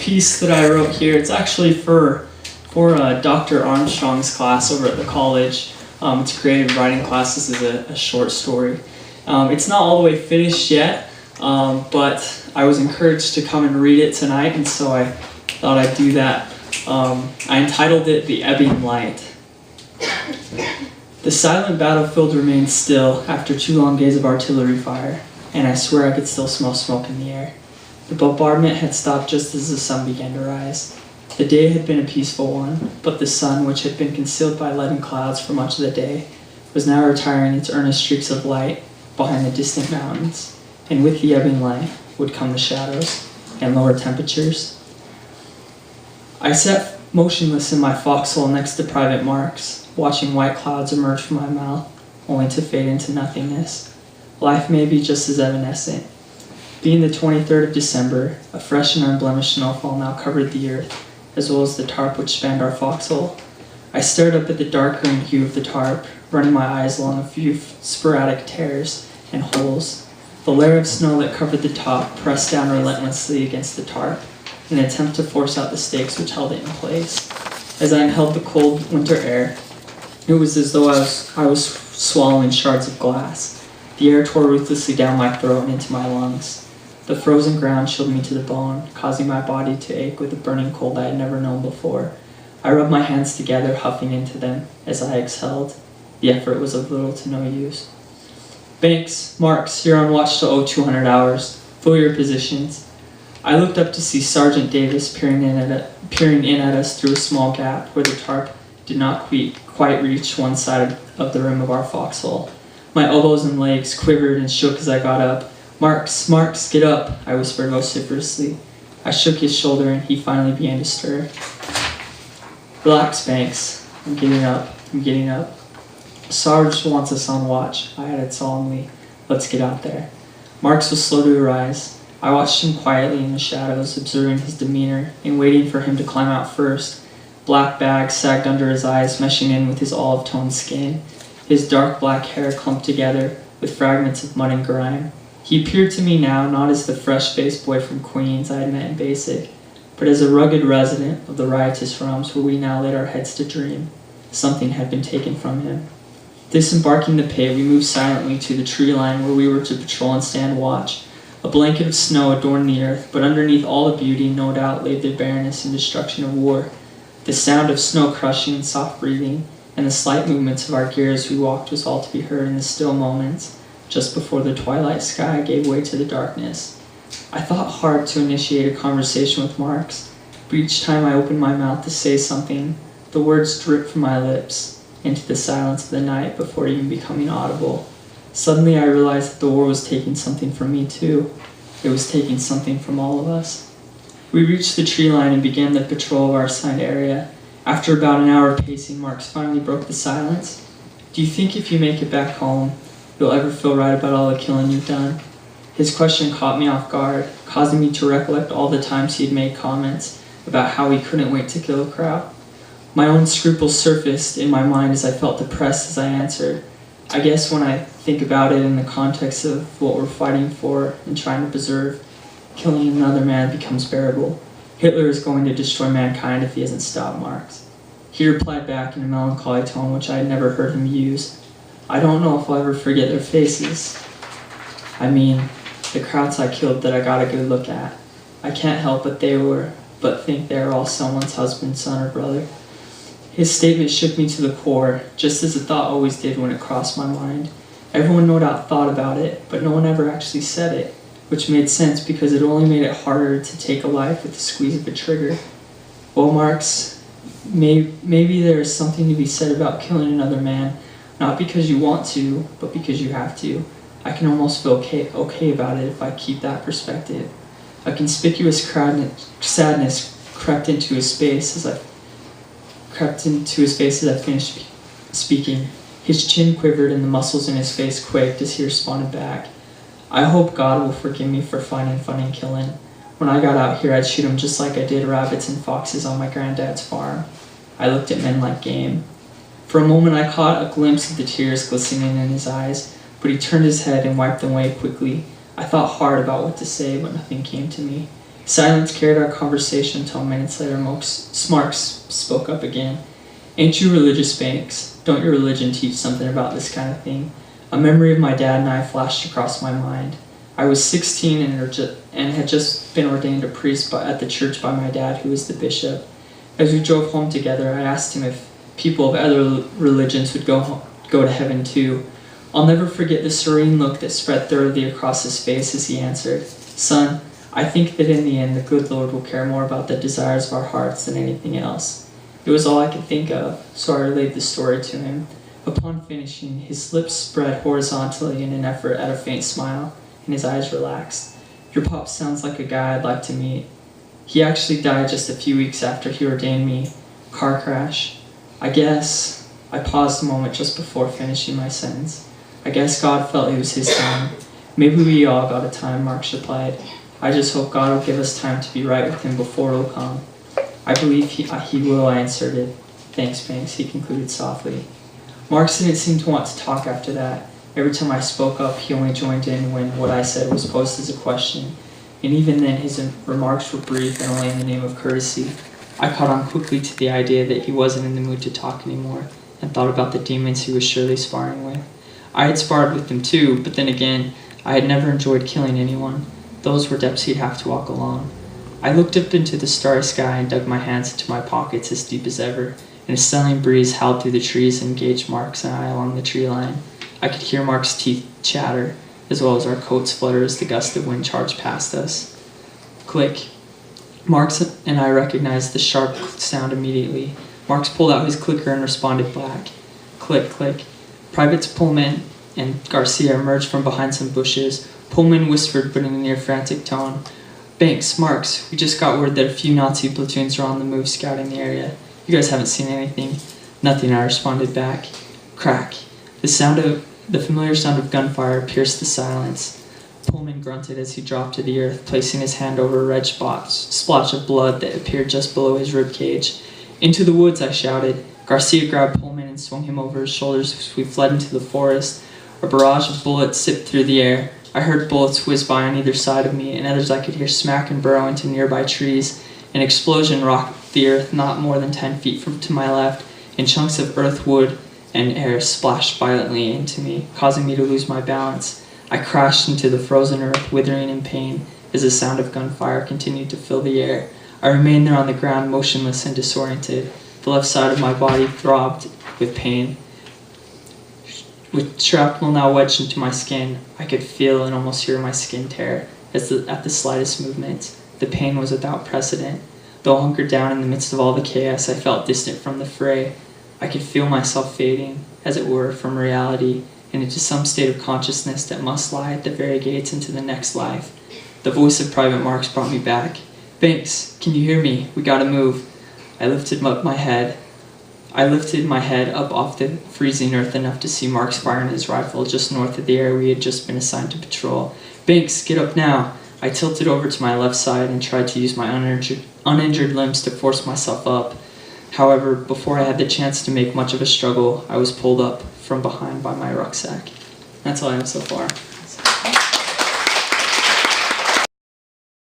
piece that I wrote here. It's actually for Dr. Armstrong's class over at the college. It's a creative writing class. This is a short story. It's not all the way finished yet, but I was encouraged to come and read it tonight, and so I thought I'd do that. I entitled it The Ebbing Light. The silent battlefield remained still after 2 long days of artillery fire, and I swear I could still smell smoke in the air. The bombardment had stopped just as the sun began to rise. The day had been a peaceful one, but the sun, which had been concealed by leaden clouds for much of the day, was now retiring its earnest streaks of light behind the distant mountains, and with the ebbing light would come the shadows and lower temperatures. I sat motionless in my foxhole next to Private Marks, watching white clouds emerge from my mouth, only to fade into nothingness. Life may be just as evanescent. Being the 23rd of December, a fresh and unblemished snowfall now covered the earth, as well as the tarp which spanned our foxhole. I stared up at the dark green hue of the tarp, running my eyes along a few sporadic tears and holes. The layer of snow that covered the top pressed down relentlessly against the tarp in an attempt to force out the stakes which held it in place. As I inhaled the cold winter air, it was as though I was swallowing shards of glass. The air tore ruthlessly down my throat and into my lungs. The frozen ground chilled me to the bone, causing my body to ache with a burning cold I had never known before. I rubbed my hands together, huffing into them as I exhaled. The effort was of little to no use. Banks, Marks, you're on watch till 0200 hours. Fill your positions. I looked up to see Sergeant Davis peering in at us through a small gap where the tarp did not quite reach one side of the rim of our foxhole. My elbows and legs quivered and shook as I got up. Marks, Marks, get up, I whispered vociferously. I shook his shoulder and he finally began to stir. Relax, Banks. I'm getting up. Sarge wants us on watch, I added solemnly. Let's get out there. Marks was slow to arise. I watched him quietly in the shadows, observing his demeanor and waiting for him to climb out first. Black bags sagged under his eyes, meshing in with his olive-toned skin. His dark black hair clumped together with fragments of mud and grime. He appeared to me now not as the fresh-faced boy from Queens I had met in Basic, but as a rugged resident of the riotous realms where we now laid our heads to dream. Something had been taken from him. Disembarking the pit, we moved silently to the tree line where we were to patrol and stand watch. A blanket of snow adorned the earth, but underneath all the beauty, no doubt, lay the barrenness and destruction of war. The sound of snow crushing, soft breathing, and the slight movements of our gear as we walked was all to be heard in the still moments, just before the twilight sky gave way to the darkness. I thought hard to initiate a conversation with Marks, but each time I opened my mouth to say something, the words dripped from my lips into the silence of the night before even becoming audible. Suddenly I realized that the war was taking something from me too. It was taking something from all of us. We reached the tree line and began the patrol of our assigned area. After about an hour of pacing, Marks finally broke the silence. Do you think if you make it back home, you'll ever feel right about all the killing you've done? His question caught me off guard, causing me to recollect all the times he had made comments about how he couldn't wait to kill a crowd. My own scruples surfaced in my mind as I felt depressed as I answered. I guess when I think about it in the context of what we're fighting for and trying to preserve, killing another man becomes bearable. Hitler is going to destroy mankind if he hasn't stopped, Marks. He replied back in a melancholy tone which I had never heard him use. I don't know if I'll ever forget their faces. I mean, the crowds I killed that I got a good look at. I can't help but think they are all someone's husband, son, or brother. His statement shook me to the core, just as the thought always did when it crossed my mind. Everyone no doubt thought about it, but no one ever actually said it, which made sense because it only made it harder to take a life with the squeeze of a trigger. Well, Marks, maybe there is something to be said about killing another man, not because you want to, but because you have to. I can almost feel okay about it if I keep that perspective. A conspicuous sadness crept into his face as I finished speaking. His chin quivered and the muscles in his face quaked as he responded back. I hope God will forgive me for finding fun in killing. When I got out here, I'd shoot him just like I did rabbits and foxes on my granddad's farm. I looked at men like game. For a moment I caught a glimpse of the tears glistening in his eyes, but he turned his head and wiped them away quickly. I thought hard about what to say, but nothing came to me. Silence carried our conversation until minutes later Marks spoke up again. "Ain't you religious, Banks? Don't your religion teach something about this kind of thing?" A memory of my dad and I flashed across my mind. I was 16 and had just been ordained a priest at the church by my dad, who was the bishop. As we drove home together, I asked him if people of other religions would go to heaven too. I'll never forget the serene look that spread thoroughly across his face as he answered, "Son, I think that in the end the good Lord will care more about the desires of our hearts than anything else." It was all I could think of, so I relayed the story to him. Upon finishing, his lips spread horizontally in an effort at a faint smile, and his eyes relaxed. "Your pop sounds like a guy I'd like to meet. He actually died just a few weeks after he ordained me. Car crash. I guess." I paused a moment just before finishing my sentence. "I guess God felt it was his time. Maybe we all got a time," Marks replied. "I just hope God will give us time to be right with him before it'll come." "I believe he will," I answered. "Thanks, Banks," he concluded softly. Marks didn't seem to want to talk after that. Every time I spoke up, he only joined in when what I said was posed as a question, and even then his remarks were brief and only in the name of courtesy. I caught on quickly to the idea that he wasn't in the mood to talk anymore, and thought about the demons he was surely sparring with. I had sparred with them too, but then again, I had never enjoyed killing anyone. Those were depths he'd have to walk alone. I looked up into the starry sky and dug my hands into my pockets as deep as ever, and a stunning breeze howled through the trees and engaged Marks and I along the tree line. I could hear Mark's teeth chatter, as well as our coats flutter as the gust of wind charged past us. Click. Marks and I recognized the sharp sound immediately. Marks pulled out his clicker and responded back. Click, click. Privates Pullman and Garcia emerged from behind some bushes. Pullman whispered, but in a near frantic tone, "Banks, Marks, we just got word that a few Nazi platoons are on the move scouting the area. You guys haven't seen anything?" "Nothing," I responded back. Crack. The familiar sound of gunfire pierced the silence. Pullman grunted as he dropped to the earth, placing his hand over a red splotch of blood that appeared just below his ribcage. "Into the woods," I shouted. Garcia grabbed Pullman and swung him over his shoulders as we fled into the forest. A barrage of bullets zipped through the air. I heard bullets whiz by on either side of me, and others I could hear smack and burrow into nearby trees. An explosion rocked the earth not more than 10 feet to my left, and chunks of earth, wood, and air splashed violently into me, causing me to lose my balance. I crashed into the frozen earth, withering in pain, as the sound of gunfire continued to fill the air. I remained there on the ground, motionless and disoriented. The left side of my body throbbed with pain. With shrapnel now wedged into my skin, I could feel and almost hear my skin tear at the slightest movement. The pain was without precedent. Though hunkered down in the midst of all the chaos, I felt distant from the fray. I could feel myself fading, as it were, from reality, and into some state of consciousness that must lie at the very gates into the next life. The voice of Private Marks brought me back. "Banks, can you hear me? We gotta move." I lifted my head up off the freezing earth enough to see Marks firing his rifle just north of the area we had just been assigned to patrol. "Banks, get up now." I tilted over to my left side and tried to use my uninjured limbs to force myself up. However, before I had the chance to make much of a struggle, I was pulled up from behind by my rucksack. That's all I have so far.